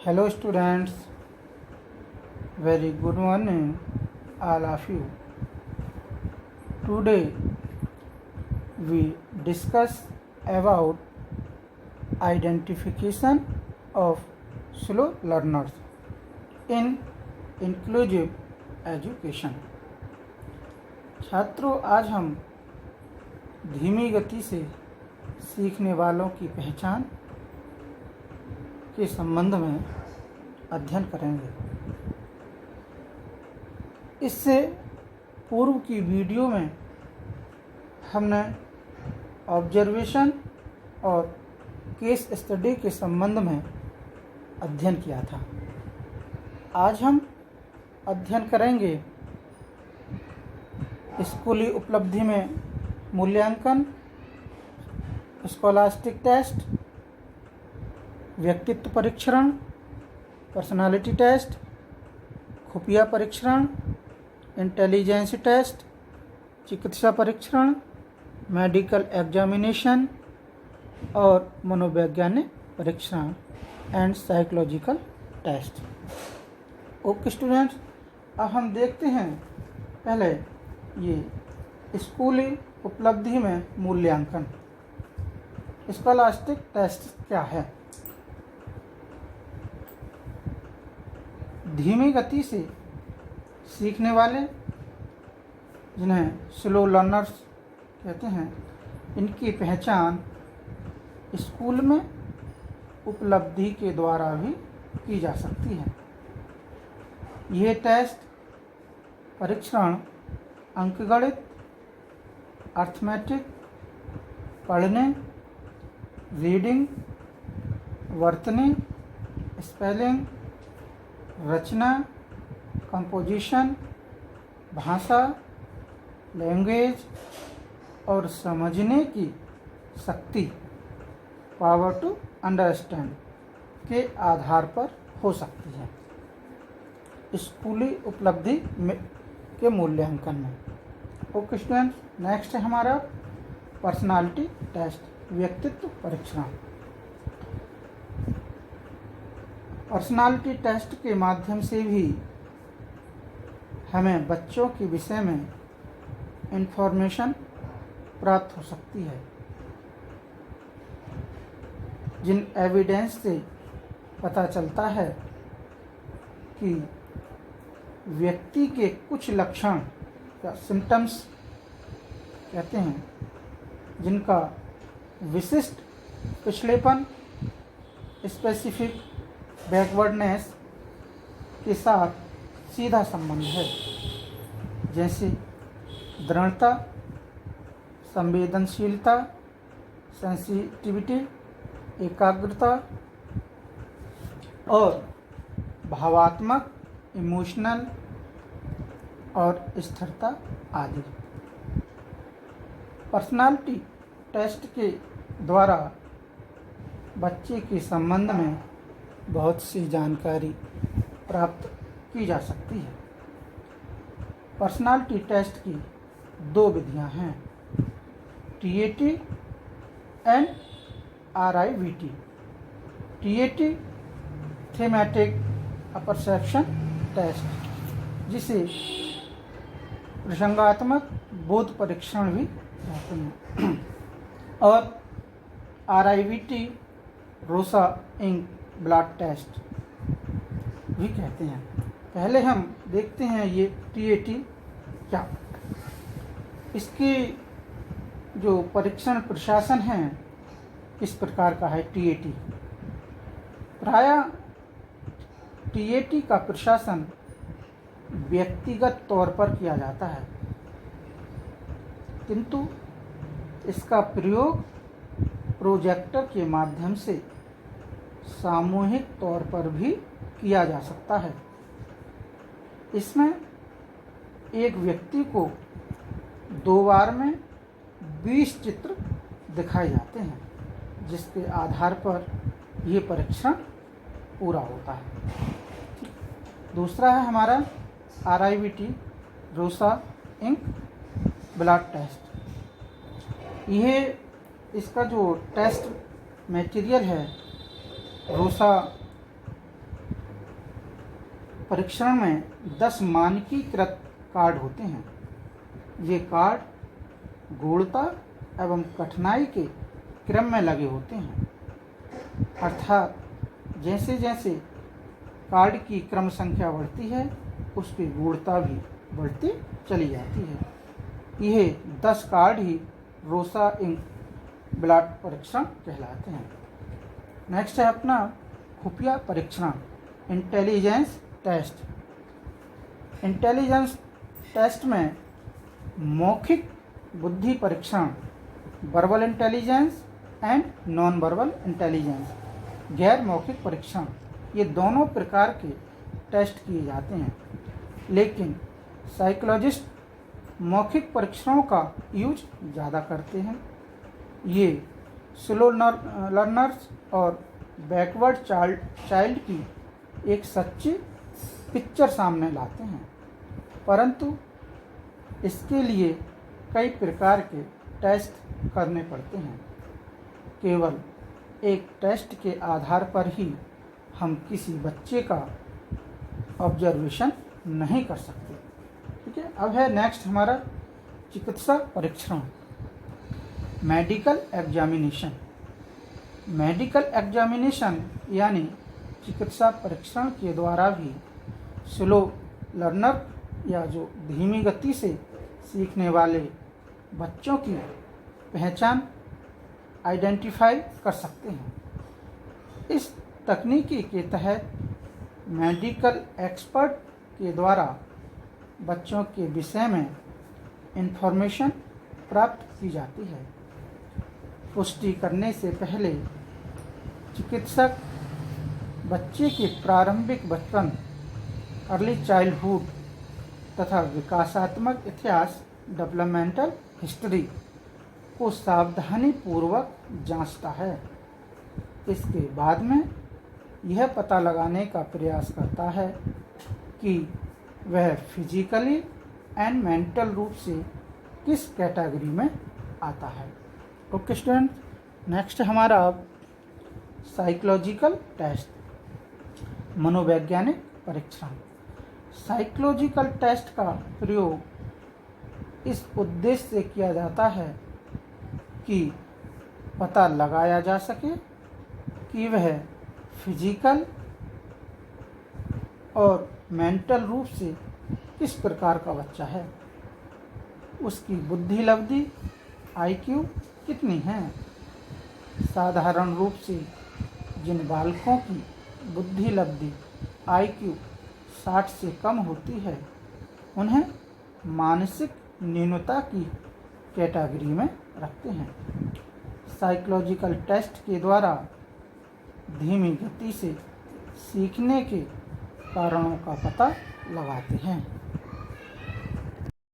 Hello students, very good morning all of you. Today we discuss about identification of slow learners in inclusive education. छात्रों, आज हम धीमी गति से सीखने वालों की पहचान के संबंध में अध्ययन करेंगे। इससे पूर्व की वीडियो में हमने ऑब्जर्वेशन और केस स्टडी के संबंध में अध्ययन किया था। आज हम अध्ययन करेंगे स्कूली उपलब्धि में मूल्यांकन, स्कॉलास्टिक टेस्ट, व्यक्तित्व परीक्षण, पर्सनालिटी टेस्ट, खुफिया परीक्षण, इंटेलिजेंस टेस्ट, चिकित्सा परीक्षण, मेडिकल एग्जामिनेशन और मनोवैज्ञानिक परीक्षण and psychological test. Okay students, अब हम देखते हैं पहले ये स्कूली उपलब्धि में मूल्यांकन, स्कॉलास्टिक टेस्ट क्या है। धीमी गति से सीखने वाले, जिन्हें स्लो लर्नर्स कहते हैं, इनकी पहचान स्कूल में उपलब्धि के द्वारा भी की जा सकती है। ये टेस्ट परीक्षण अंकगणित, अर्थमेटिक, पढ़ने, रीडिंग, वर्तनी, स्पेलिंग, रचना, कंपोजिशन, भाषा, लैंग्वेज और समझने की शक्ति, पावर टू अंडरस्टैंड के आधार पर हो सकती है स्कूली उपलब्धि के मूल्यांकन में। ओके स्टूडेंट्स, नेक्स्ट है हमारा पर्सनालिटी टेस्ट, व्यक्तित्व परीक्षण। पर्सनालिटी टेस्ट के माध्यम से भी हमें बच्चों के विषय में इंफॉर्मेशन प्राप्त हो सकती है, जिन एविडेंस से पता चलता है कि व्यक्ति के कुछ लक्षण या सिम्टम्स कहते हैं, जिनका विशिष्ट पिछड़ेपन, स्पेसिफिक बैकवर्डनेस के साथ सीधा संबंध है, जैसे दृढ़ता, संवेदनशीलता, सेंसिटिविटी, एकाग्रता और भावात्मक, इमोशनल और स्थिरता आदि। पर्सनालिटी टेस्ट के द्वारा बच्चे के संबंध में बहुत सी जानकारी प्राप्त की जा सकती है। पर्सनालिटी टेस्ट की दो विधियां हैं, TAT and RIVT। TAT thematic apperception test, जिसे प्रसंगात्मक बोध परीक्षण भी कहते हैं, और RIVT Rorschach ink blood test भी कहते हैं। पहले हम देखते हैं ये TAT क्या। इसकी जो परीक्षण प्रशासन है इस प्रकार का है। TAT प्रायः TAT का प्रशासन व्यक्तिगत तौर पर किया जाता है, किंतु इसका प्रयोग प्रोजेक्टर के माध्यम से सामूहिक तौर पर भी किया जा सकता है। इसमें एक व्यक्ति को 2 बार में 20 चित्र दिखाए जाते हैं, जिसके आधार पर ये परीक्षण पूरा होता है। दूसरा है हमारा RIVT Rorschach ink blood test. यह इसका जो टेस्ट मटेरियल है रोसा परीक्षण में 10 मानकीकृत कार्ड होते हैं। ये कार्ड गूढ़ता एवं कठिनाई के क्रम में लगे होते हैं, अर्थात जैसे जैसे कार्ड की क्रम संख्या बढ़ती है उसकी गूढ़ता भी बढ़ती चली जाती है। यह 10 कार्ड ही रोसा इंक ब्लड परीक्षण कहलाते हैं। नेक्स्ट है अपना खुफिया परीक्षण, इंटेलिजेंस टेस्ट। इंटेलिजेंस टेस्ट में मौखिक बुद्धि परीक्षण, verbal intelligence and non verbal intelligence, गैर मौखिक परीक्षण, ये दोनों प्रकार के टेस्ट किए जाते हैं। लेकिन साइकोलॉजिस्ट मौखिक परीक्षणों का यूज ज़्यादा करते हैं। ये स्लो लर्नर्स और बैकवर्ड चाइल्ड की एक सच्ची पिक्चर सामने लाते हैं, परंतु इसके लिए कई प्रकार के टेस्ट करने पड़ते हैं। केवल एक टेस्ट के आधार पर ही हम किसी बच्चे का ऑब्जर्वेशन नहीं कर सकते। ठीक है, अब है नेक्स्ट हमारा चिकित्सा परीक्षण, मेडिकल एग्जामिनेशन। मेडिकल एग्जामिनेशन यानी चिकित्सा परीक्षण के द्वारा भी स्लो लर्नर या जो धीमी गति से सीखने वाले बच्चों की पहचान आइडेंटिफाई कर सकते हैं। इस तकनीकी के तहत मेडिकल एक्सपर्ट के द्वारा बच्चों के विषय में इंफॉर्मेशन प्राप्त की जाती है। पुष्टि करने से पहले चिकित्सक बच्चे के प्रारंभिक बचपन, अर्ली चाइल्डहुड तथा विकासात्मक इतिहास, डेवलपमेंटल हिस्ट्री को सावधानीपूर्वक जांचता है। इसके बाद में यह पता लगाने का प्रयास करता है कि वह फिजिकली एंड मेंटल रूप से किस कैटेगरी में आता है। ओके स्टूडेंट, नेक्स्ट हमारा साइकोलॉजिकल टेस्ट, मनोवैज्ञानिक परीक्षण। साइकोलॉजिकल टेस्ट का प्रयोग इस उद्देश्य से किया जाता है कि पता लगाया जा सके कि वह फिजिकल और मेंटल रूप से किस प्रकार का बच्चा है, उसकी बुद्धि लब्धि IQ कितनी है। साधारण रूप से जिन बालकों की बुद्धि लब्धि IQ 60 से कम होती है उन्हें मानसिक न्यूनता की कैटेगरी में रखते हैं। साइकोलॉजिकल टेस्ट के द्वारा धीमी गति से सीखने के कारणों का पता लगाते हैं।